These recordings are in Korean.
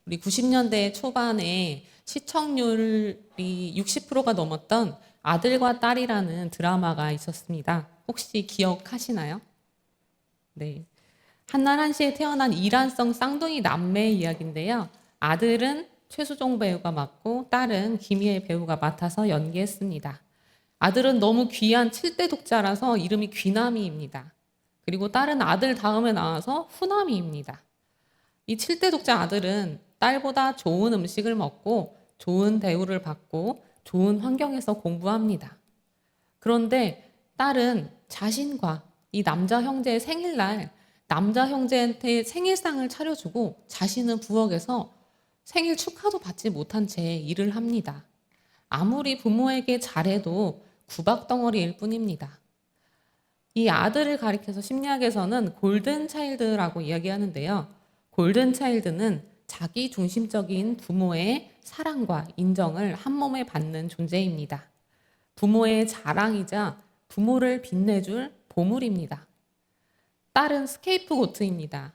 우리 90년대 초반에 시청률이 60%가 넘었던 아들과 딸이라는 드라마가 있었습니다. 혹시 기억하시나요? 네. 한날 한시에 태어난 이란성 쌍둥이 남매 이야기인데요. 아들은 최수종 배우가 맡고 딸은 김희애 배우가 맡아서 연기했습니다. 아들은 너무 귀한 7대 독자라서 이름이 귀남이입니다. 그리고 딸은 아들 다음에 나와서 후남이입니다. 이 7대 독자 아들은 딸보다 좋은 음식을 먹고 좋은 대우를 받고 좋은 환경에서 공부합니다. 그런데 딸은 자신과 이 남자 형제의 생일날 남자 형제한테 생일상을 차려주고 자신은 부엌에서 생일 축하도 받지 못한 채 일을 합니다. 아무리 부모에게 잘해도 구박덩어리일 뿐입니다. 이 아들을 가리켜서 심리학에서는 골든 차일드라고 이야기하는데요. 골든 차일드는 자기 중심적인 부모의 사랑과 인정을 한 몸에 받는 존재입니다. 부모의 자랑이자 부모를 빛내줄 보물입니다. 딸은 스케이프고트입니다.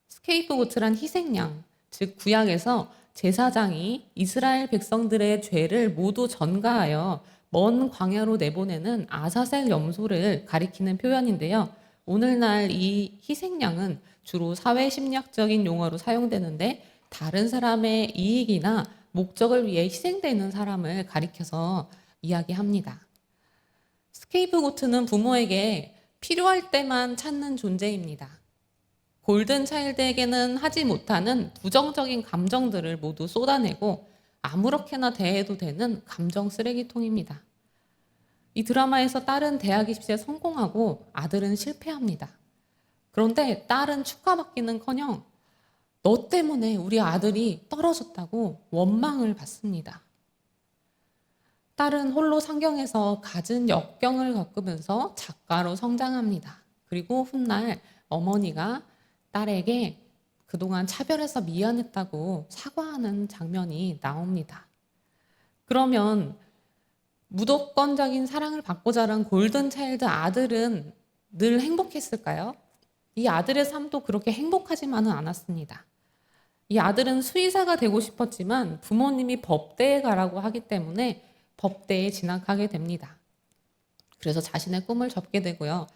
스케이프고트란 희생양, 즉 구약에서 제사장이 이스라엘 백성들의 죄를 모두 전가하여 먼 광야로 내보내는 아사셀 염소를 가리키는 표현인데요. 오늘날 이 희생양은 주로 사회심리학적인 용어로 사용되는데 다른 사람의 이익이나 목적을 위해 희생되는 사람을 가리켜서 이야기합니다. 스케이프고트는 부모에게 필요할 때만 찾는 존재입니다. 골든 차일드에게는 하지 못하는 부정적인 감정들을 모두 쏟아내고 아무렇게나 대해도 되는 감정 쓰레기통입니다. 이 드라마에서 딸은 대학 입시에 성공하고 아들은 실패합니다. 그런데 딸은 축하받기는커녕 너 때문에 우리 아들이 떨어졌다고 원망을 받습니다. 딸은 홀로 상경에서 갖은 역경을 겪으면서 작가로 성장합니다. 그리고 훗날 어머니가 딸에게 그동안 차별해서 미안했다고 사과하는 장면이 나옵니다. 그러면 무조건적인 사랑을 받고 자란 골든 차일드 아들은 늘 행복했을까요? 이 아들의 삶도 그렇게 행복하지만은 않았습니다. 이 아들은 수의사가 되고 싶었지만 부모님이 법대에 가라고 하기 때문에 법대에 진학하게 됩니다. 그래서 자신의 꿈을 접게 되고요.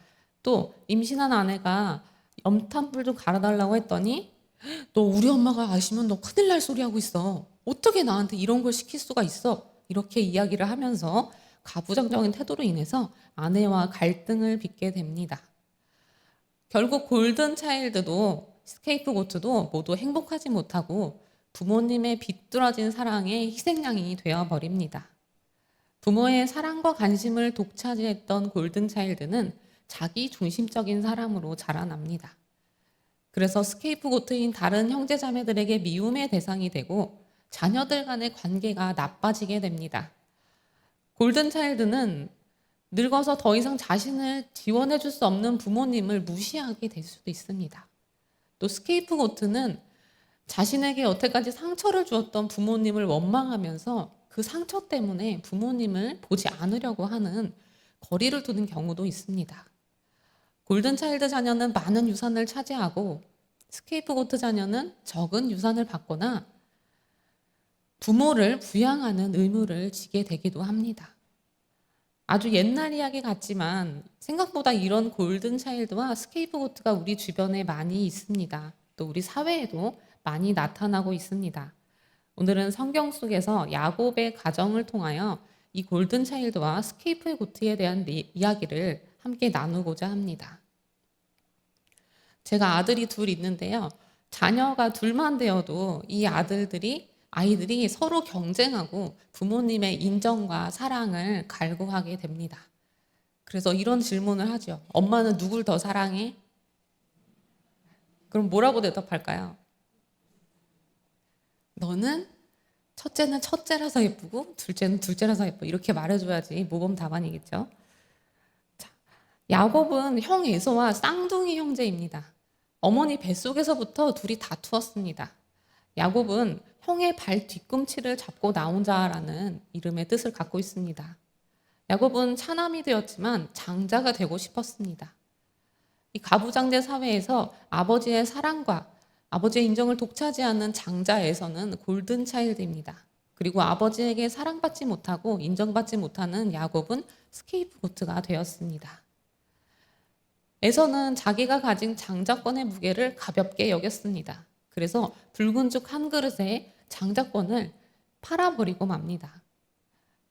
또 임신한 아내가 염탄불 좀 갈아달라고 했더니 너 우리 엄마가 아시면 너 큰일 날 소리 하고 있어. 어떻게 나한테 이런 걸 시킬 수가 있어? 이렇게 이야기를 하면서 가부장적인 태도로 인해서 아내와 갈등을 빚게 됩니다. 결국 골든 차일드도 스케이프고트도 모두 행복하지 못하고 부모님의 비뚤어진 사랑의 희생양이 되어버립니다. 부모의 사랑과 관심을 독차지했던 골든 차일드는 자기 중심적인 사람으로 자라납니다. 그래서 스케이프고트인 다른 형제자매들에게 미움의 대상이 되고 자녀들 간의 관계가 나빠지게 됩니다. 골든 차일드는 늙어서 더 이상 자신을 지원해 줄 수 없는 부모님을 무시하게 될 수도 있습니다. 또 스케이프고트는 자신에게 여태까지 상처를 주었던 부모님을 원망하면서 그 상처 때문에 부모님을 보지 않으려고 하는 거리를 두는 경우도 있습니다. 골든차일드 자녀는 많은 유산을 차지하고 스케이프고트 자녀는 적은 유산을 받거나 부모를 부양하는 의무를 지게 되기도 합니다. 아주 옛날 이야기 같지만 생각보다 이런 골든차일드와 스케이프고트가 우리 주변에 많이 있습니다. 또 우리 사회에도 많이 나타나고 있습니다. 오늘은 성경 속에서 야곱의 가정을 통하여 이 골든차일드와 스케이프고트에 대한 이야기를 함께 나누고자 합니다. 제가 아들이 둘 있는데요. 자녀가 둘만 되어도 이 아이들이 서로 경쟁하고 부모님의 인정과 사랑을 갈구하게 됩니다. 그래서 이런 질문을 하죠. 엄마는 누굴 더 사랑해? 그럼 뭐라고 대답할까요? 너는 첫째는 첫째라서 예쁘고 둘째는 둘째라서 예뻐. 이렇게 말해줘야지 모범 답안이겠죠. 자, 야곱은 형 에서와 쌍둥이 형제입니다. 어머니 뱃속에서부터 둘이 다투었습니다. 야곱은 형의 발 뒤꿈치를 잡고 나온 자라는 이름의 뜻을 갖고 있습니다. 야곱은 차남이 되었지만 장자가 되고 싶었습니다. 이 가부장제 사회에서 아버지의 사랑과 아버지의 인정을 독차지하는 장자에서는 골든 차일드입니다. 그리고 아버지에게 사랑받지 못하고 인정받지 못하는 야곱은 스케이프고트가 되었습니다. 에서는 자기가 가진 장자권의 무게를 가볍게 여겼습니다. 그래서 붉은 죽 한 그릇에 장자권을 팔아버리고 맙니다.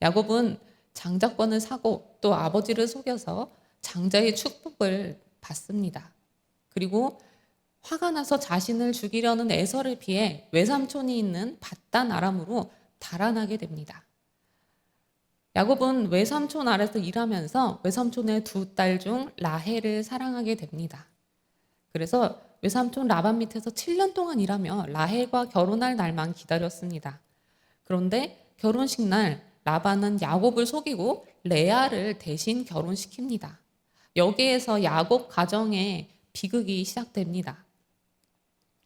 야곱은 장자권을 사고 또 아버지를 속여서 장자의 축복을 받습니다. 그리고 화가 나서 자신을 죽이려는 에서를 피해 외삼촌이 있는 밧단 아람으로 달아나게 됩니다. 야곱은 외삼촌 아래서 일하면서 외삼촌의 두 딸 중 라헬을 사랑하게 됩니다. 그래서 외삼촌 라반 밑에서 7년 동안 일하며 라헬과 결혼할 날만 기다렸습니다. 그런데 결혼식 날 라반은 야곱을 속이고 레아를 대신 결혼시킵니다. 여기에서 야곱 가정의 비극이 시작됩니다.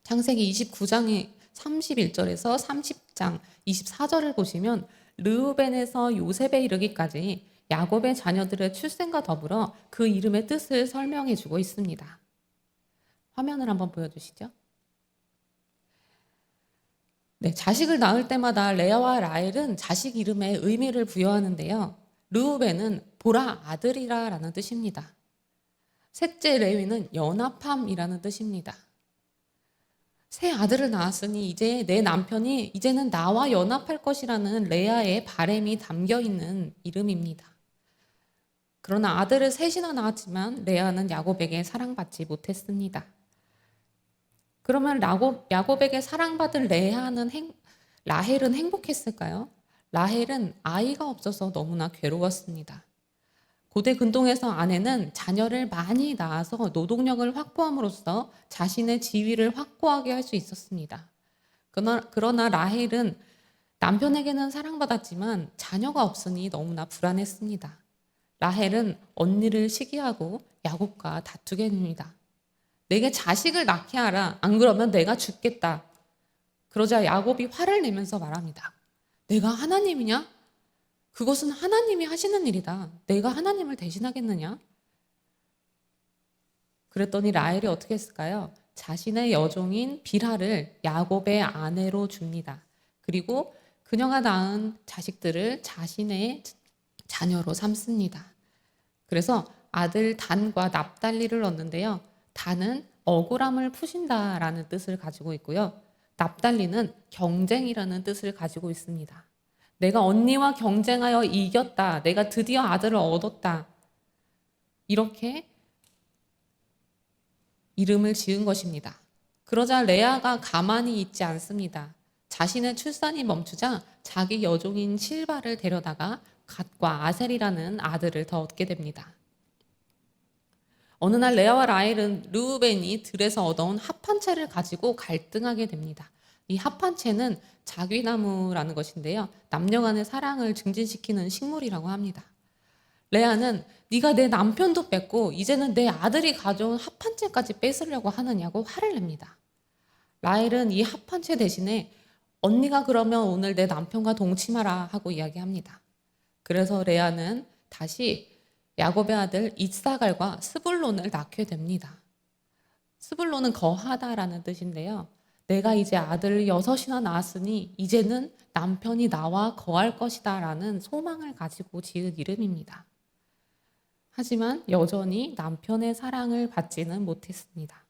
창세기 29장의 31절에서 30장 24절을 보시면 르우벤에서 요셉에 이르기까지 야곱의 자녀들의 출생과 더불어 그 이름의 뜻을 설명해 주고 있습니다. 화면을 한번 보여주시죠. 네, 자식을 낳을 때마다 레아와 라헬은 자식 이름에 의미를 부여하는데요. 르우벤은 보라 아들이라 라는 뜻입니다. 셋째 레위는 연합함이라는 뜻입니다. 새 아들을 낳았으니 이제 내 남편이 이제는 나와 연합할 것이라는 레아의 바람이 담겨 있는 이름입니다. 그러나 아들을 셋이나 낳았지만 레아는 야곱에게 사랑받지 못했습니다. 그러면 야곱에게 사랑받은 라헬은 행복했을까요? 라헬은 아이가 없어서 너무나 괴로웠습니다. 고대 근동에서 아내는 자녀를 많이 낳아서 노동력을 확보함으로써 자신의 지위를 확고하게 할 수 있었습니다. 그러나 라헬은 남편에게는 사랑받았지만 자녀가 없으니 너무나 불안했습니다. 라헬은 언니를 시기하고 야곱과 다투게 됩니다. 내게 자식을 낳게 하라. 안 그러면 내가 죽겠다. 그러자 야곱이 화를 내면서 말합니다. 내가 하나님이냐? 그것은 하나님이 하시는 일이다. 내가 하나님을 대신하겠느냐? 그랬더니 라헬이 어떻게 했을까요? 자신의 여종인 빌하를 야곱의 아내로 줍니다. 그리고 그녀가 낳은 자식들을 자신의 자녀로 삼습니다. 그래서 아들 단과 납달리를 얻는데요. 단은 억울함을 푸신다라는 뜻을 가지고 있고요. 납달리는 경쟁이라는 뜻을 가지고 있습니다. 내가 언니와 경쟁하여 이겼다. 내가 드디어 아들을 얻었다. 이렇게 이름을 지은 것입니다. 그러자 레아가 가만히 있지 않습니다. 자신의 출산이 멈추자 자기 여종인 실바를 데려다가 갓과 아셀이라는 아들을 더 얻게 됩니다. 어느 날 레아와 라헬은 르우벤이 들에서 얻어온 합판채를 가지고 갈등하게 됩니다. 이 합판채는 자귀나무라는 것인데요. 남녀 간의 사랑을 증진시키는 식물이라고 합니다. 레아는 네가 내 남편도 뺐고 이제는 내 아들이 가져온 합판채까지 뺏으려고 하느냐고 화를 냅니다. 라헬은 이 합판채 대신에 언니가 그러면 오늘 내 남편과 동침하라 하고 이야기합니다. 그래서 레아는 다시 야곱의 아들 이사갈과 스불론을 낳게 됩니다. 스불론은 거하다라는 뜻인데요. 내가 이제 아들을 6이나 낳았으니 이제는 남편이 나와 거할 것이다 라는 소망을 가지고 지은 이름입니다. 하지만 여전히 남편의 사랑을 받지는 못했습니다.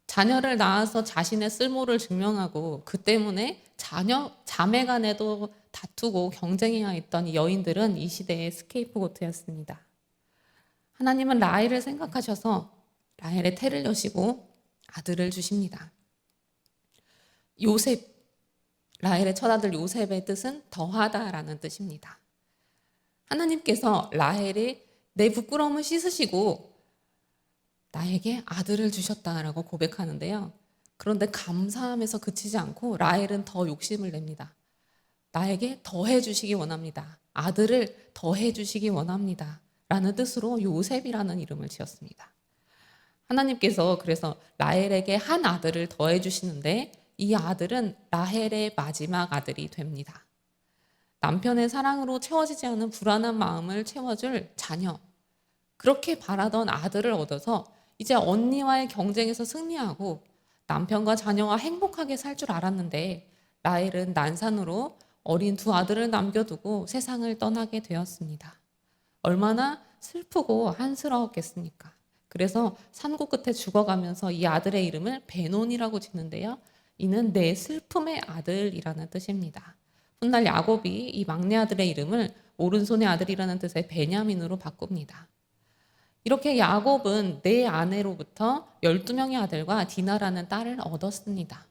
자녀를 낳아서 자신의 쓸모를 증명하고 그 때문에 자매 간에도 다투고 경쟁해야 했던 이 여인들은 이 시대의 스케이프고트였습니다. 하나님은 라헬을 생각하셔서 라헬의 태를 여시고 아들을 주십니다. 요셉, 라헬의 첫아들 요셉의 뜻은 더하다라는 뜻입니다. 하나님께서 라헬이 내 부끄러움을 씻으시고 나에게 아들을 주셨다라고 고백하는데요. 그런데 감사함에서 그치지 않고 라헬은 더 욕심을 냅니다. 나에게 더해 주시기 원합니다. 아들을 더해 주시기 원합니다. 라는 뜻으로 요셉이라는 이름을 지었습니다. 하나님께서 그래서 라헬에게 한 아들을 더해 주시는데 이 아들은 라헬의 마지막 아들이 됩니다. 남편의 사랑으로 채워지지 않은 불안한 마음을 채워줄 자녀, 그렇게 바라던 아들을 얻어서 이제 언니와의 경쟁에서 승리하고 남편과 자녀와 행복하게 살 줄 알았는데 라헬은 난산으로 어린 두 아들을 남겨두고 세상을 떠나게 되었습니다. 얼마나 슬프고 한스러웠겠습니까? 그래서 산고 끝에 죽어가면서 이 아들의 이름을 베논이라고 짓는데요. 이는 내 슬픔의 아들이라는 뜻입니다. 훗날 야곱이 이 막내 아들의 이름을 오른손의 아들이라는 뜻의 베냐민으로 바꿉니다. 이렇게 야곱은 네 아내로부터 12명의 아들과 디나라는 딸을 얻었습니다.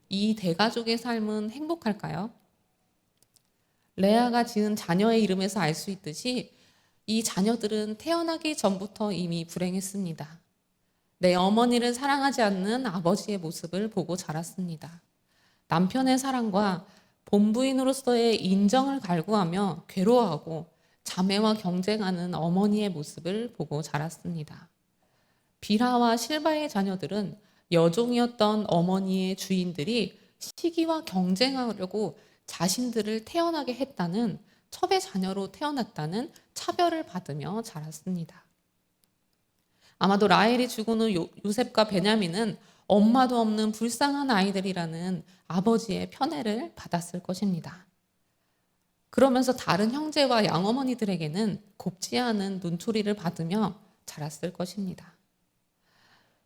이 대가족의 삶은 행복할까요? 레아가 지은 자녀의 이름에서 알 수 있듯이 이 자녀들은 태어나기 전부터 이미 불행했습니다. 내 어머니를 사랑하지 않는 아버지의 모습을 보고 자랐습니다. 남편의 사랑과 본부인으로서의 인정을 갈구하며 괴로워하고 자매와 경쟁하는 어머니의 모습을 보고 자랐습니다. 비라와 실바의 자녀들은 여종이었던 어머니의 주인들이 시기와 경쟁하려고 자신들을 태어나게 했다는, 첩의 자녀로 태어났다는 차별을 받으며 자랐습니다. 아마도 라헬이 죽은 후 요셉과 베냐민은 엄마도 없는 불쌍한 아이들이라는 아버지의 편애를 받았을 것입니다. 그러면서 다른 형제와 양어머니들에게는 곱지 않은 눈초리를 받으며 자랐을 것입니다.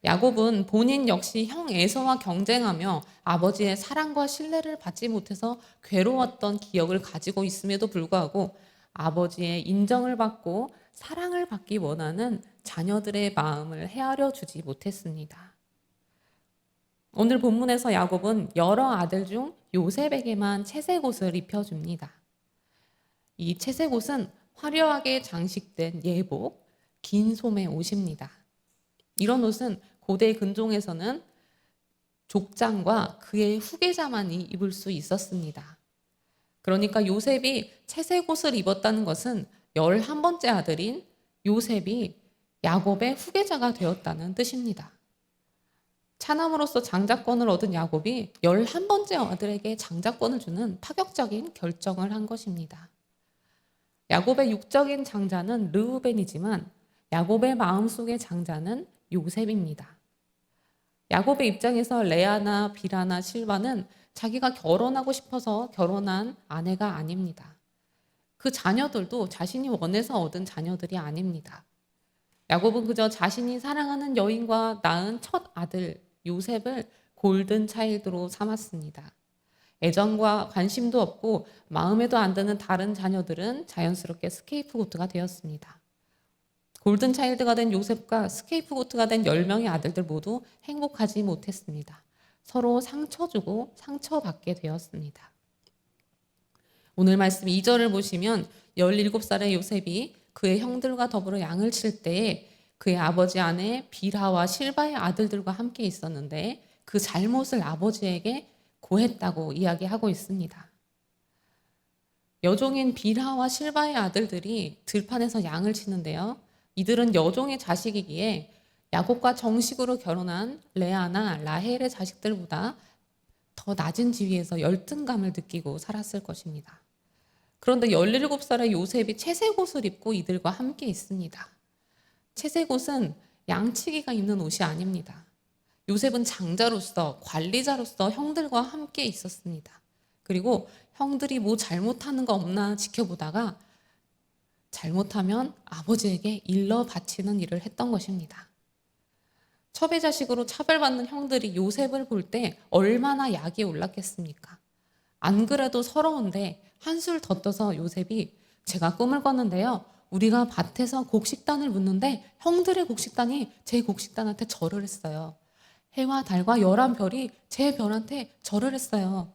야곱은 본인 역시 형 에서와 경쟁하며 아버지의 사랑과 신뢰를 받지 못해서 괴로웠던 기억을 가지고 있음에도 불구하고 아버지의 인정을 받고 사랑을 받기 원하는 자녀들의 마음을 헤아려 주지 못했습니다. 오늘 본문에서 야곱은 여러 아들 중 요셉에게만 채색 옷을 입혀줍니다. 이 채색 옷은 화려하게 장식된 예복, 긴 소매 옷입니다. 이런 옷은 고대 근종에서는 족장과 그의 후계자만이 입을 수 있었습니다. 그러니까 요셉이 채색 옷을 입었다는 것은 11번째 아들인 요셉이 야곱의 후계자가 되었다는 뜻입니다. 차남으로서 장자권을 얻은 야곱이 11번째 아들에게 장자권을 주는 파격적인 결정을 한 것입니다. 야곱의 육적인 장자는 르우벤이지만 야곱의 마음속의 장자는 요셉입니다. 야곱의 입장에서 레아나 비라나 실바는 자기가 결혼하고 싶어서 결혼한 아내가 아닙니다. 그 자녀들도 자신이 원해서 얻은 자녀들이 아닙니다. 야곱은 그저 자신이 사랑하는 여인과 낳은 첫 아들 요셉을 골든 차일드로 삼았습니다. 애정과 관심도 없고 마음에도 안 드는 다른 자녀들은 자연스럽게 스케이프고트가 되었습니다. 골든 차일드가 된 요셉과 스케이프고트가 된 10명의 아들들 모두 행복하지 못했습니다. 서로 상처 주고 상처받게 되었습니다. 오늘 말씀 2절을 보시면 17살의 요셉이 그의 형들과 더불어 양을 칠 때에 그의 아버지 아내 비라와 실바의 아들들과 함께 있었는데 그 잘못을 아버지에게 고했다고 이야기하고 있습니다. 여종인 비라와 실바의 아들들이 들판에서 양을 치는데요. 이들은 여종의 자식이기에 야곱과 정식으로 결혼한 레아나 라헬의 자식들보다 더 낮은 지위에서 열등감을 느끼고 살았을 것입니다. 그런데 17살의 요셉이 채색 옷을 입고 이들과 함께 있습니다. 채색 옷은 양치기가 입는 옷이 아닙니다. 요셉은 장자로서, 관리자로서 형들과 함께 있었습니다. 그리고 형들이 뭐 잘못하는 거 없나 지켜보다가 잘못하면 아버지에게 일러 바치는 일을 했던 것입니다. 첩의 자식으로 차별받는 형들이 요셉을 볼 때 얼마나 약이 올랐겠습니까? 안 그래도 서러운데 한술 더 떠서 요셉이 제가 꿈을 꿨는데요. 우리가 밭에서 곡식단을 묻는데 형들의 곡식단이 제 곡식단한테 절을 했어요. 해와 달과 11별이 제 별한테 절을 했어요.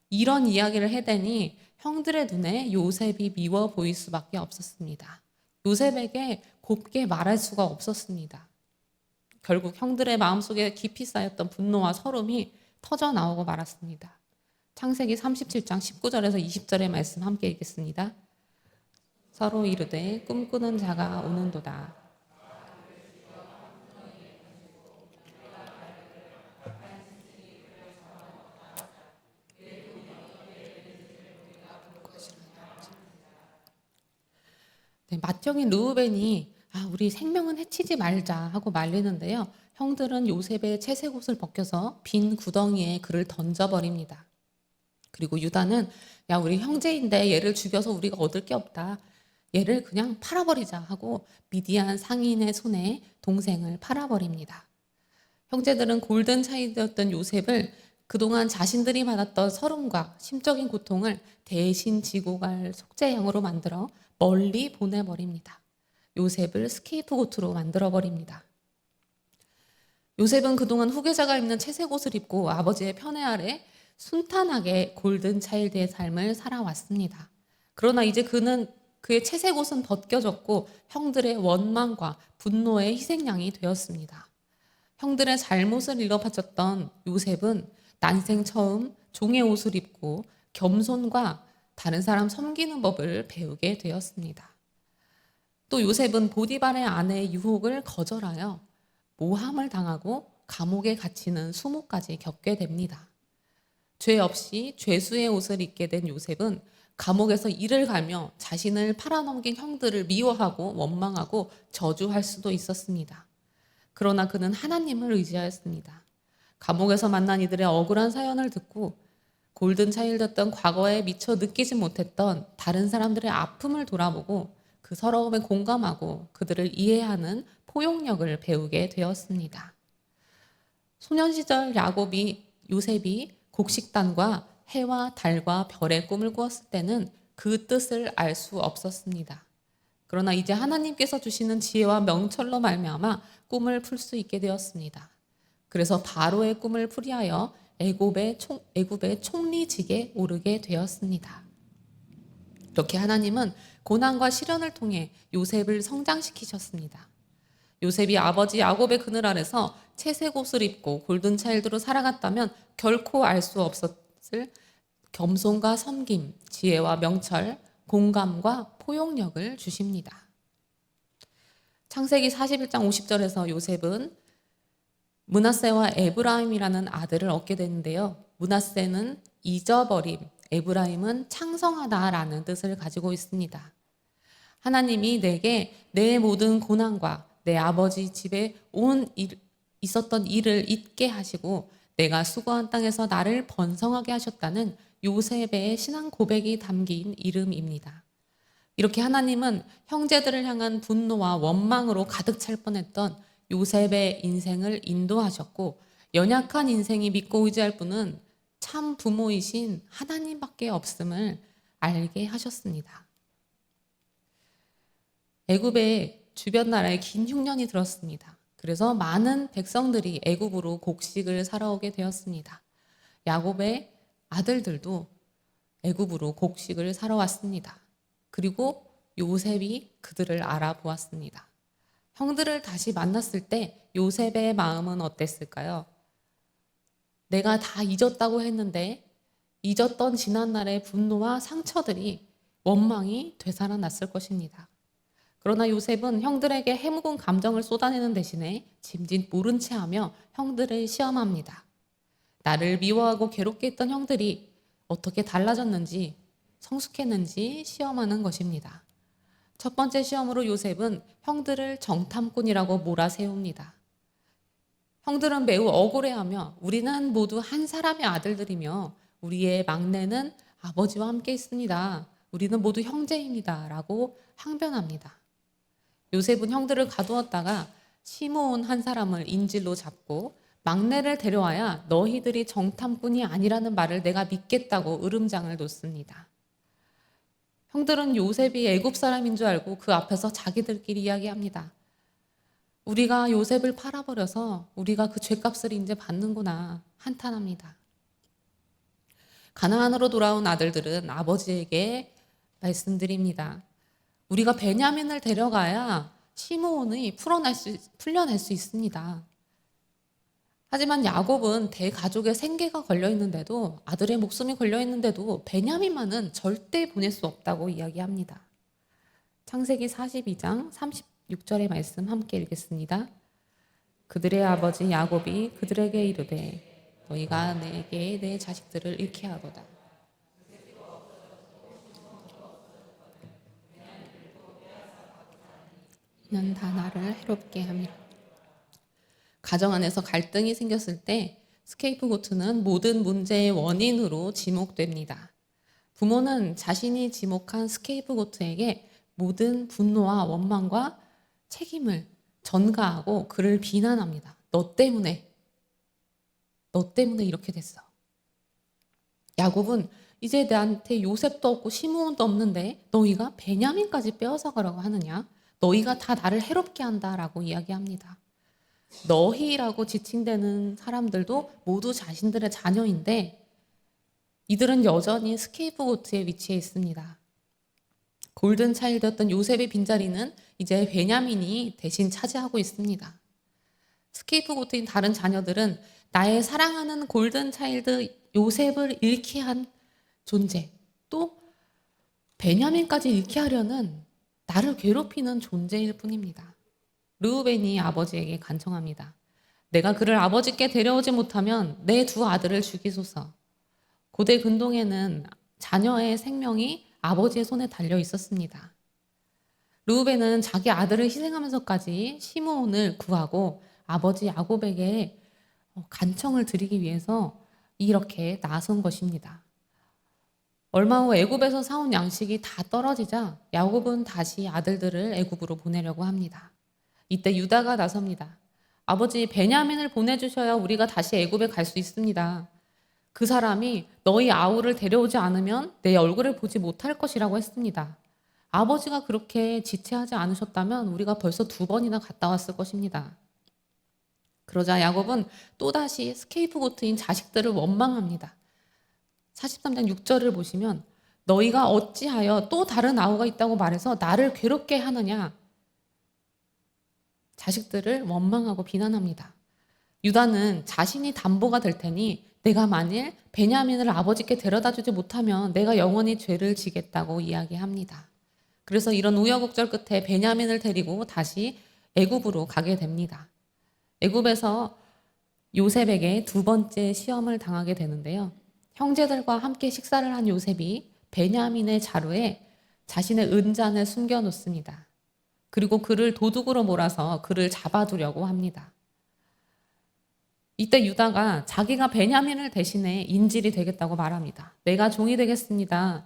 이런 이야기를 해대니 형들의 눈에 요셉이 미워 보일 수밖에 없었습니다. 요셉에게 곱게 말할 수가 없었습니다. 결국 형들의 마음속에 깊이 쌓였던 분노와 서름이 터져 나오고 말았습니다. 창세기 37장 19절에서 20절의 말씀 함께 읽겠습니다. 서로 이르되 꿈꾸는 자가 오는도다. 네, 맏형인 르우벤이 우리 생명은 해치지 말자 하고 말리는데요. 형들은 요셉의 채색 옷을 벗겨서 빈 구덩이에 그를 던져버립니다. 그리고 유다는 야, 우리 형제인데 얘를 죽여서 우리가 얻을 게 없다. 얘를 그냥 팔아버리자 하고 미디안 상인의 손에 동생을 팔아버립니다. 형제들은 골든 차일드였던 요셉을 그동안 자신들이 받았던 서름과 심적인 고통을 대신 지고 갈 속죄양으로 만들어 멀리 보내버립니다. 요셉을 스케이프고트로 만들어버립니다. 요셉은 그동안 후계자가 입는 채색 옷을 입고 아버지의 편애 아래 순탄하게 골든 차일드의 삶을 살아왔습니다. 그러나 이제 그의 채색 옷은 벗겨졌고 형들의 원망과 분노의 희생양이 되었습니다. 형들의 잘못을 일러바쳤던 요셉은 난생 처음 종의 옷을 입고 겸손과 다른 사람 섬기는 법을 배우게 되었습니다. 또 요셉은 보디발의 아내의 유혹을 거절하여 모함을 당하고 감옥에 갇히는 수모까지 겪게 됩니다. 죄 없이 죄수의 옷을 입게 된 요셉은 감옥에서 이를 갈며 자신을 팔아넘긴 형들을 미워하고 원망하고 저주할 수도 있었습니다. 그러나 그는 하나님을 의지하였습니다. 감옥에서 만난 이들의 억울한 사연을 듣고 골든 차일드였던 과거에 미처 느끼지 못했던 다른 사람들의 아픔을 돌아보고 그 서러움에 공감하고 그들을 이해하는 포용력을 배우게 되었습니다. 소년 시절 요셉이 곡식단과 해와 달과 별의 꿈을 꾸었을 때는 그 뜻을 알 수 없었습니다. 그러나 이제 하나님께서 주시는 지혜와 명철로 말미암아 꿈을 풀 수 있게 되었습니다. 그래서 바로의 꿈을 풀이하여 애굽의 총리직에 오르게 되었습니다. 이렇게 하나님은 고난과 시련을 통해 요셉을 성장시키셨습니다. 요셉이 아버지 야곱의 그늘 아래서 채색 옷을 입고 골든 차일드로 살아갔다면 결코 알 수 없었을 겸손과 섬김, 지혜와 명철, 공감과 포용력을 주십니다. 창세기 41장 50절에서 요셉은 므낫세와 에브라임이라는 아들을 얻게 되는데요. 므낫세는 잊어버림, 에브라임은 창성하다라는 뜻을 가지고 있습니다. 하나님이 내게 내 모든 고난과 내 아버지 집에 있었던 일을 잊게 하시고 내가 수고한 땅에서 나를 번성하게 하셨다는 요셉의 신앙 고백이 담긴 이름입니다. 이렇게 하나님은 형제들을 향한 분노와 원망으로 가득 찰 뻔했던 요셉의 인생을 인도하셨고 연약한 인생이 믿고 의지할 분은 참 부모이신 하나님밖에 없음을 알게 하셨습니다. 애굽의 주변 나라에 긴 흉년이 들었습니다. 그래서 많은 백성들이 애굽으로 곡식을 사러 오게 되었습니다. 야곱의 아들들도 애굽으로 곡식을 사러 왔습니다. 그리고 요셉이 그들을 알아보았습니다. 형들을 다시 만났을 때 요셉의 마음은 어땠을까요? 내가 다 잊었다고 했는데 잊었던 지난날의 분노와 상처들이 원망이 되살아났을 것입니다. 그러나 요셉은 형들에게 해묵은 감정을 쏟아내는 대신에 짐짓 모른 채 하며 형들을 시험합니다. 나를 미워하고 괴롭게 했던 형들이 어떻게 달라졌는지 성숙했는지 시험하는 것입니다. 첫 번째 시험으로 요셉은 형들을 정탐꾼이라고 몰아세웁니다. 형들은 매우 억울해하며 우리는 모두 한 사람의 아들들이며 우리의 막내는 아버지와 함께 있습니다. 우리는 모두 형제입니다. 라고 항변합니다. 요셉은 형들을 가두었다가 시므온 한 사람을 인질로 잡고 막내를 데려와야 너희들이 정탐꾼이 아니라는 말을 내가 믿겠다고 으름장을 놓습니다. 형들은 요셉이 애굽 사람인 줄 알고 그 앞에서 자기들끼리 이야기합니다. 우리가 요셉을 팔아버려서 우리가 그 죗값을 이제 받는구나 한탄합니다. 가나안으로 돌아온 아들들은 아버지에게 말씀드립니다. 우리가 베냐민을 데려가야 시므온이 풀려낼 수 있습니다. 하지만 야곱은 대가족의 생계가 걸려있는데도 아들의 목숨이 걸려있는데도 베냐민만은 절대 보낼 수 없다고 이야기합니다. 창세기 42장 36절의 말씀 함께 읽겠습니다. 그들의 아버지 야곱이 그들에게 이르되 너희가 내게 내 자식들을 잃게 하도다. 는 다 나를 해롭게 함이라. 가정 안에서 갈등이 생겼을 때 스케이프고트는 모든 문제의 원인으로 지목됩니다. 부모는 자신이 지목한 스케이프고트에게 모든 분노와 원망과 책임을 전가하고 그를 비난합니다. 너 때문에 이렇게 됐어. 야곱은 이제 나한테 요셉도 없고 시므온도 없는데 너희가 베냐민까지 빼앗아가라고 하느냐? 너희가 다 나를 해롭게 한다라고 이야기합니다. 너희라고 지칭되는 사람들도 모두 자신들의 자녀인데 이들은 여전히 스케이프고트의 위치에 있습니다. 골든 차일드였던 요셉의 빈자리는 이제 베냐민이 대신 차지하고 있습니다. 스케이프고트인 다른 자녀들은 나의 사랑하는 골든 차일드 요셉을 잃게 한 존재, 또 베냐민까지 잃게 하려는 나를 괴롭히는 존재일 뿐입니다. 르우벤이 아버지에게 간청합니다. 내가 그를 아버지께 데려오지 못하면 내 두 아들을 죽이소서. 고대 근동에는 자녀의 생명이 아버지의 손에 달려 있었습니다. 르우벤은 자기 아들을 희생하면서까지 시므온을 구하고 아버지 야곱에게 간청을 드리기 위해서 이렇게 나선 것입니다. 얼마 후 애굽에서 사온 양식이 다 떨어지자 야곱은 다시 아들들을 애굽으로 보내려고 합니다. 이때 유다가 나섭니다. 아버지 베냐민을 보내주셔야 우리가 다시 애굽에 갈 수 있습니다. 그 사람이 너희 아우를 데려오지 않으면 내 얼굴을 보지 못할 것이라고 했습니다. 아버지가 그렇게 지체하지 않으셨다면 우리가 벌써 2번이나 갔다 왔을 것입니다. 그러자 야곱은 또다시 스케이프고트인 자식들을 원망합니다. 43장 6절을 보시면 너희가 어찌하여 또 다른 아우가 있다고 말해서 나를 괴롭게 하느냐. 자식들을 원망하고 비난합니다. 유다는 자신이 담보가 될 테니 내가 만일 베냐민을 아버지께 데려다 주지 못하면 내가 영원히 죄를 지겠다고 이야기합니다. 그래서 이런 우여곡절 끝에 베냐민을 데리고 다시 애굽으로 가게 됩니다. 애굽에서 요셉에게 2번째 시험을 당하게 되는데요. 형제들과 함께 식사를 한 요셉이 베냐민의 자루에 자신의 은잔을 숨겨놓습니다. 그리고 그를 도둑으로 몰아서 그를 잡아두려고 합니다. 이때 유다가 자기가 베냐민을 대신해 인질이 되겠다고 말합니다. 내가 종이 되겠습니다.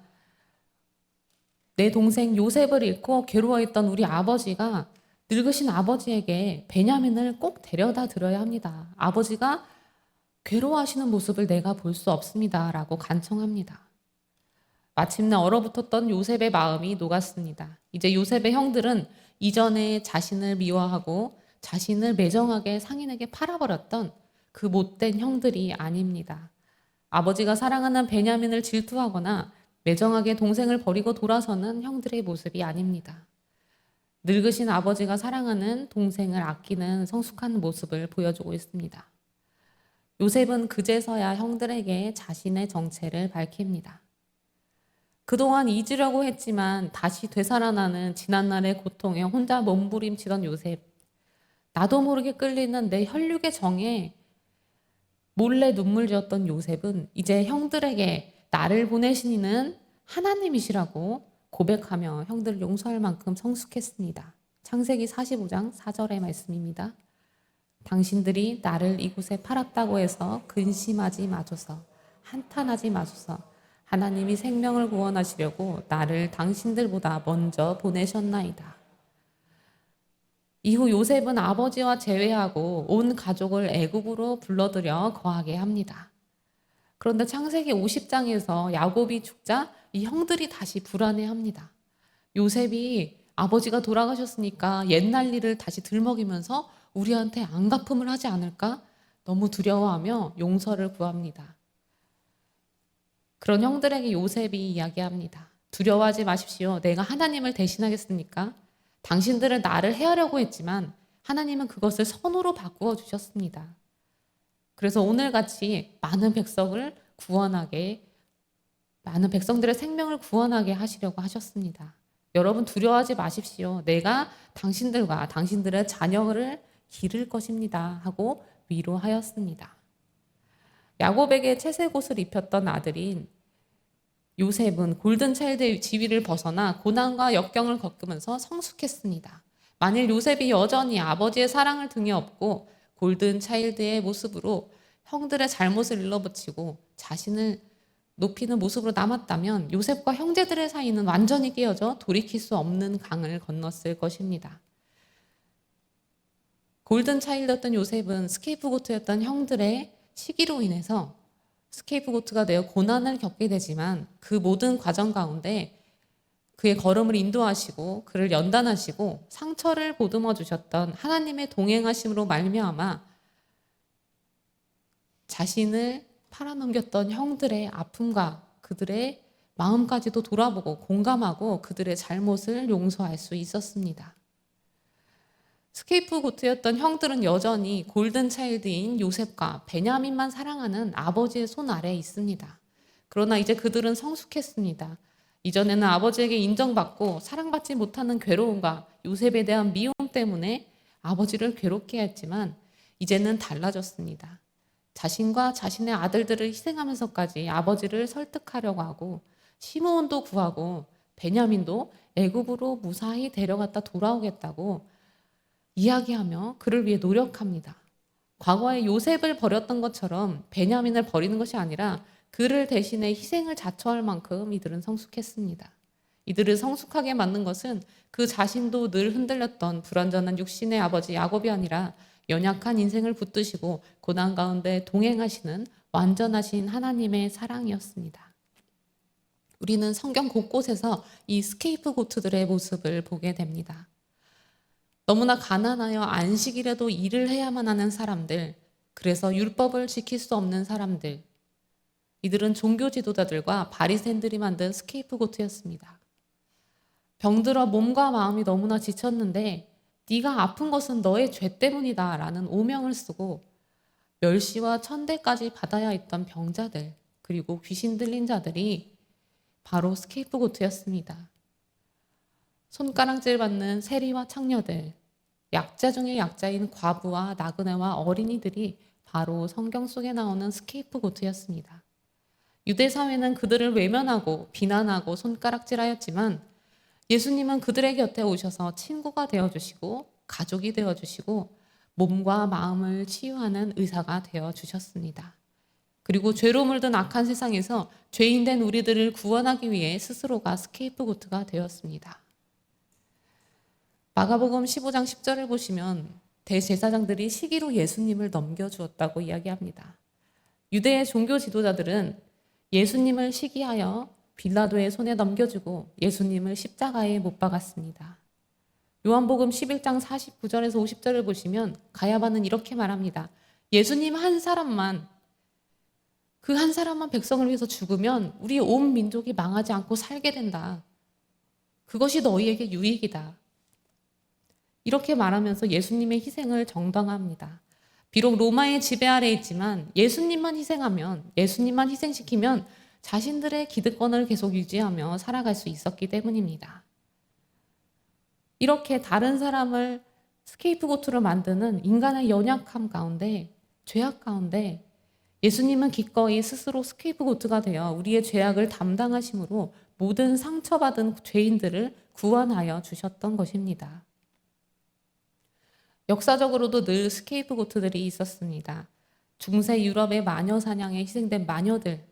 내 동생 요셉을 잃고 괴로워했던 우리 아버지가 늙으신 아버지에게 베냐민을 꼭 데려다 드려야 합니다. 아버지가 괴로워하시는 모습을 내가 볼 수 없습니다. 라고 간청합니다. 마침내 얼어붙었던 요셉의 마음이 녹았습니다. 이제 요셉의 형들은 이전에 자신을 미워하고 자신을 매정하게 상인에게 팔아버렸던 그 못된 형들이 아닙니다. 아버지가 사랑하는 베냐민을 질투하거나 매정하게 동생을 버리고 돌아서는 형들의 모습이 아닙니다. 늙으신 아버지가 사랑하는 동생을 아끼는 성숙한 모습을 보여주고 있습니다. 요셉은 그제서야 형들에게 자신의 정체를 밝힙니다. 그동안 잊으려고 했지만 다시 되살아나는 지난날의 고통에 혼자 몸부림치던 요셉. 나도 모르게 끌리는 내 혈육의 정에 몰래 눈물 지었던 요셉은 이제 형들에게 나를 보내신 이는 하나님이시라고 고백하며 형들을 용서할 만큼 성숙했습니다. 창세기 45장 4절의 말씀입니다. 당신들이 나를 이곳에 팔았다고 해서 근심하지 마소서, 한탄하지 마소서. 하나님이 생명을 구원하시려고 나를 당신들보다 먼저 보내셨나이다. 이후 요셉은 아버지와 제외하고 온 가족을 애굽으로 불러들여 거하게 합니다. 그런데 창세기 50장에서 야곱이 죽자 이 형들이 다시 불안해합니다. 요셉이 아버지가 돌아가셨으니까 옛날 일을 다시 들먹이면서 우리한테 안갚음을 하지 않을까? 너무 두려워하며 용서를 구합니다. 그런 형들에게 요셉이 이야기합니다. 두려워하지 마십시오. 내가 하나님을 대신하겠습니까? 당신들은 나를 해하려고 했지만 하나님은 그것을 선으로 바꾸어 주셨습니다. 그래서 오늘같이 많은 백성들의 생명을 구원하게 하시려고 하셨습니다. 여러분 두려워하지 마십시오. 내가 당신들과 당신들의 자녀를 기를 것입니다. 하고 위로하였습니다. 야곱에게 채색옷을 입혔던 아들인 요셉은 골든차일드의 지위를 벗어나 고난과 역경을 겪으면서 성숙했습니다. 만일 요셉이 여전히 아버지의 사랑을 등에 업고 골든 차일드의 모습으로 형들의 잘못을 일러붙이고 자신을 높이는 모습으로 남았다면 요셉과 형제들의 사이는 완전히 깨어져 돌이킬 수 없는 강을 건넜을 것입니다. 골든 차일드였던 요셉은 스케이프고트였던 형들의 시기로 인해서 스케이프고트가 되어 고난을 겪게 되지만 그 모든 과정 가운데 그의 걸음을 인도하시고 그를 연단하시고 상처를 보듬어 주셨던 하나님의 동행하심으로 말미암아 자신을 팔아넘겼던 형들의 아픔과 그들의 마음까지도 돌아보고 공감하고 그들의 잘못을 용서할 수 있었습니다. 스케이프고트였던 형들은 여전히 골든 차일드인 요셉과 베냐민만 사랑하는 아버지의 손 아래에 있습니다. 그러나 이제 그들은 성숙했습니다. 이전에는 아버지에게 인정받고 사랑받지 못하는 괴로움과 요셉에 대한 미움 때문에 아버지를 괴롭게 했지만 이제는 달라졌습니다. 자신과 자신의 아들들을 희생하면서까지 아버지를 설득하려고 하고 시므온도 구하고 베냐민도 애굽으로 무사히 데려갔다 돌아오겠다고 이야기하며 그를 위해 노력합니다. 과거에 요셉을 버렸던 것처럼 베냐민을 버리는 것이 아니라 그를 대신해 희생을 자처할 만큼 이들은 성숙했습니다. 이들을 성숙하게 만든 것은 그 자신도 늘 흔들렸던 불완전한 육신의 아버지 야곱이 아니라 연약한 인생을 붙드시고 고난 가운데 동행하시는 완전하신 하나님의 사랑이었습니다. 우리는 성경 곳곳에서 이 스케이프고트들의 모습을 보게 됩니다. 너무나 가난하여 안식일에도 일을 해야만 하는 사람들, 그래서 율법을 지킬 수 없는 사람들, 이들은 종교 지도자들과 바리새인들이 만든 스케이프고트였습니다. 병들어 몸과 마음이 너무나 지쳤는데 네가 아픈 것은 너의 죄 때문이다 라는 오명을 쓰고 멸시와 천대까지 받아야 했던 병자들, 그리고 귀신 들린 자들이 바로 스케이프고트였습니다. 손가락질 받는 세리와 창녀들, 약자 중에 약자인 과부와 나그네와 어린이들이 바로 성경 속에 나오는 스케이프고트였습니다. 유대 사회는 그들을 외면하고 비난하고 손가락질하였지만 예수님은 그들의 곁에 오셔서 친구가 되어주시고 가족이 되어주시고 몸과 마음을 치유하는 의사가 되어주셨습니다. 그리고 죄로 물든 악한 세상에서 죄인된 우리들을 구원하기 위해 스스로가 스케이프고트가 되었습니다. 마가복음 15장 10절을 보시면 대제사장들이 시기로 예수님을 넘겨주었다고 이야기합니다. 유대의 종교 지도자들은 예수님을 시기하여 빌라도의 손에 넘겨주고 예수님을 십자가에 못 박았습니다. 요한복음 11장 49절에서 50절을 보시면 가야바는 이렇게 말합니다. 예수님 한 사람만, 그 한 사람만 백성을 위해서 죽으면 우리 온 민족이 망하지 않고 살게 된다. 그것이 너희에게 유익이다. 이렇게 말하면서 예수님의 희생을 정당화합니다. 비록 로마의 지배 아래에 있지만 예수님만 희생하면, 예수님만 희생시키면 자신들의 기득권을 계속 유지하며 살아갈 수 있었기 때문입니다. 이렇게 다른 사람을 스케이프고트로 만드는 인간의 연약함 가운데, 죄악 가운데 예수님은 기꺼이 스스로 스케이프고트가 되어 우리의 죄악을 담당하심으로 모든 상처받은 죄인들을 구원하여 주셨던 것입니다. 역사적으로도 늘 스케이프고트들이 있었습니다. 중세 유럽의 마녀 사냥에 희생된 마녀들,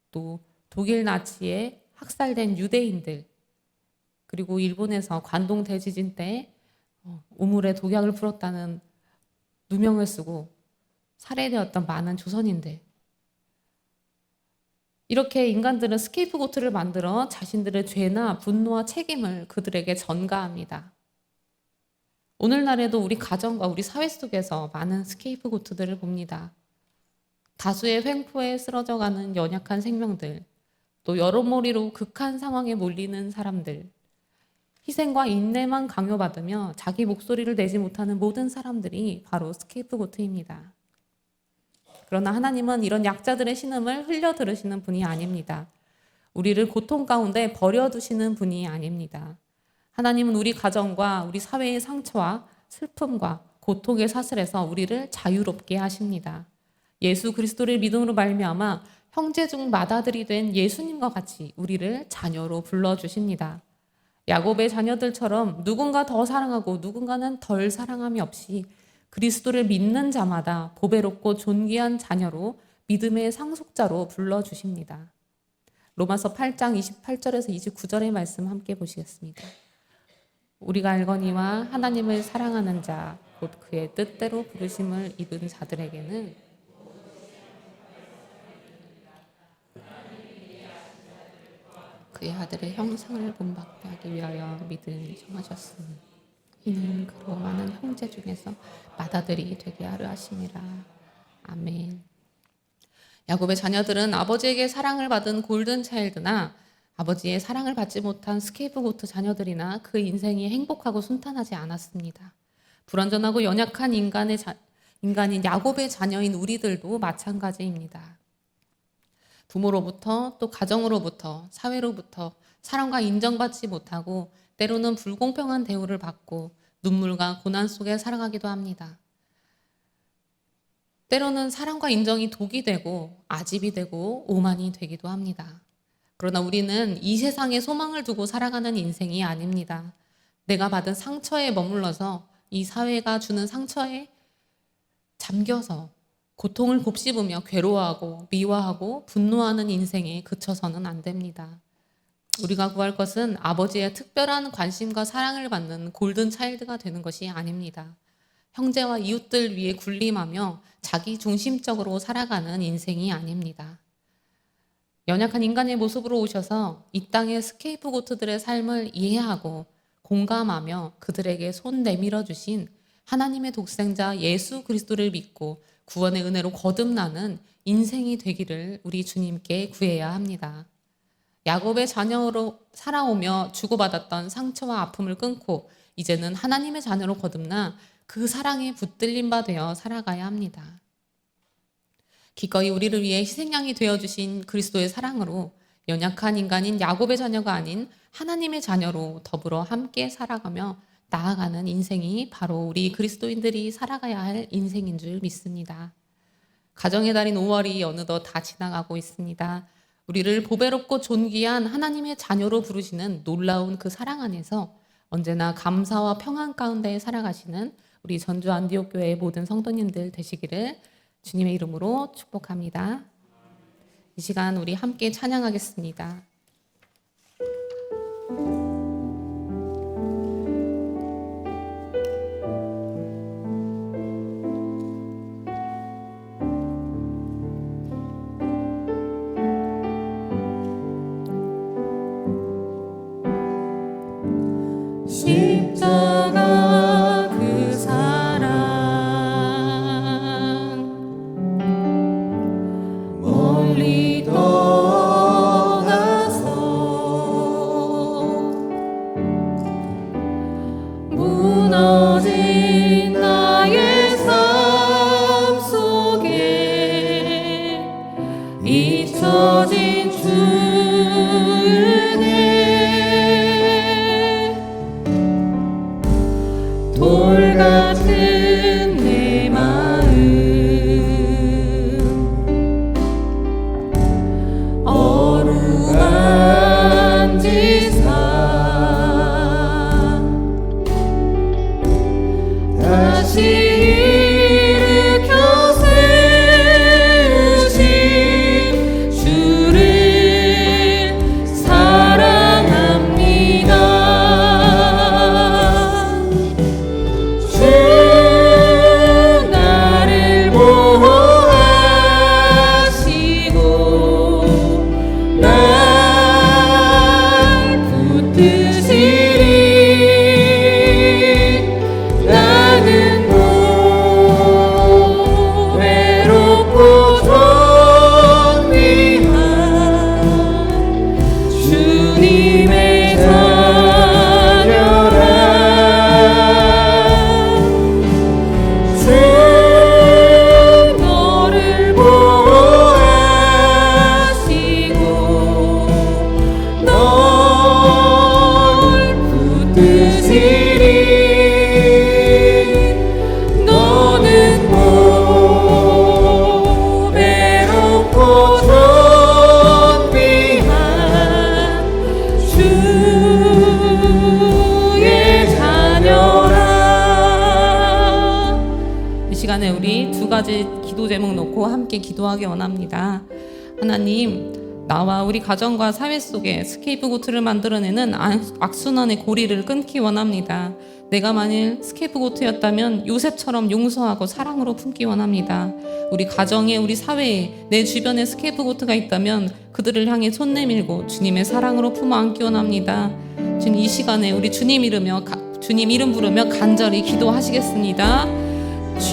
또 독일 나치에 학살된 유대인들, 그리고 일본에서 관동 대지진 때 우물에 독약을 풀었다는 누명을 쓰고 살해되었던 많은 조선인들, 이렇게 인간들은 스케이프고트를 만들어 자신들의 죄나 분노와 책임을 그들에게 전가합니다. 오늘날에도 우리 가정과 우리 사회 속에서 많은 스케이프고트들을 봅니다. 다수의 횡포에 쓰러져가는 연약한 생명들, 또 여론몰이로 극한 상황에 몰리는 사람들, 희생과 인내만 강요받으며 자기 목소리를 내지 못하는 모든 사람들이 바로 스케이프고트입니다. 그러나 하나님은 이런 약자들의 신음을 흘려 들으시는 분이 아닙니다. 우리를 고통 가운데 버려두시는 분이 아닙니다. 하나님은 우리 가정과 우리 사회의 상처와 슬픔과 고통의 사슬에서 우리를 자유롭게 하십니다. 예수 그리스도를 믿음으로 말미암아 형제 중 맏아들이 된 예수님과 같이 우리를 자녀로 불러주십니다. 야곱의 자녀들처럼 누군가 더 사랑하고 누군가는 덜 사랑함이 없이 그리스도를 믿는 자마다 보배롭고 존귀한 자녀로 믿음의 상속자로 불러주십니다. 로마서 8장 28절에서 29절의 말씀 함께 보시겠습니다. 우리가 알거니와 하나님을 사랑하는 자, 곧 그의 뜻대로 부르심을 입은 자들에게는 그의 아들의 형상을 본받게 하기 위하여 믿음을 정하셨으니 이는 그로 많은 형제 중에서 맏아들이 되게 하려 하심이라. 아멘. 야곱의 자녀들은 아버지에게 사랑을 받은 골든 차일드나 아버지의 사랑을 받지 못한 스케이프고트 자녀들이나 그 인생이 행복하고 순탄하지 않았습니다. 불완전하고 연약한 인간인 야곱의 자녀인 우리들도 마찬가지입니다. 부모로부터 또 가정으로부터 사회로부터 사랑과 인정받지 못하고 때로는 불공평한 대우를 받고 눈물과 고난 속에 살아가기도 합니다. 때로는 사랑과 인정이 독이 되고 아집이 되고 오만이 되기도 합니다. 그러나 우리는 이 세상에 소망을 두고 살아가는 인생이 아닙니다. 내가 받은 상처에 머물러서 이 사회가 주는 상처에 잠겨서 고통을 곱씹으며 괴로워하고 미워하고 분노하는 인생에 그쳐서는 안 됩니다. 우리가 구할 것은 아버지의 특별한 관심과 사랑을 받는 골든 차일드가 되는 것이 아닙니다. 형제와 이웃들 위에 군림하며 자기 중심적으로 살아가는 인생이 아닙니다. 연약한 인간의 모습으로 오셔서 이 땅의 스케이프고트들의 삶을 이해하고 공감하며 그들에게 손 내밀어 주신 하나님의 독생자 예수 그리스도를 믿고 구원의 은혜로 거듭나는 인생이 되기를 우리 주님께 구해야 합니다. 야곱의 자녀로 살아오며 주고받았던 상처와 아픔을 끊고 이제는 하나님의 자녀로 거듭나 그 사랑에 붙들린 바 되어 살아가야 합니다. 기꺼이 우리를 위해 희생양이 되어주신 그리스도의 사랑으로 연약한 인간인 야곱의 자녀가 아닌 하나님의 자녀로 더불어 함께 살아가며 나아가는 인생이 바로 우리 그리스도인들이 살아가야 할 인생인 줄 믿습니다. 가정의 달인 5월이 어느덧 다 지나가고 있습니다. 우리를 보배롭고 존귀한 하나님의 자녀로 부르시는 놀라운 그 사랑 안에서 언제나 감사와 평안 가운데 살아가시는 우리 전주 안디옥 교회의 모든 성도님들 되시기를 주님의 이름으로 축복합니다. 이 시간 우리 함께 찬양하겠습니다. 십자가 그 사랑 멀리 떠나서 무너진 나의 삶 속에 잊혀진 주 은혜 가지 기도 제목 놓고 함께 기도하기 원합니다. 하나님, 나와 우리 가정과 사회 속에 스케이프고트를 만들어내는 악순환의 고리를 끊기 원합니다. 내가 만일 스케이프고트였다면 요셉처럼 용서하고 사랑으로 품기 원합니다. 우리 가정에, 우리 사회에, 내 주변에 스케이프고트가 있다면 그들을 향해 손 내밀고 주님의 사랑으로 품어 안기 원합니다. 주님, 이 시간에 우리 주님 이름 부르며 간절히 기도하시겠습니다.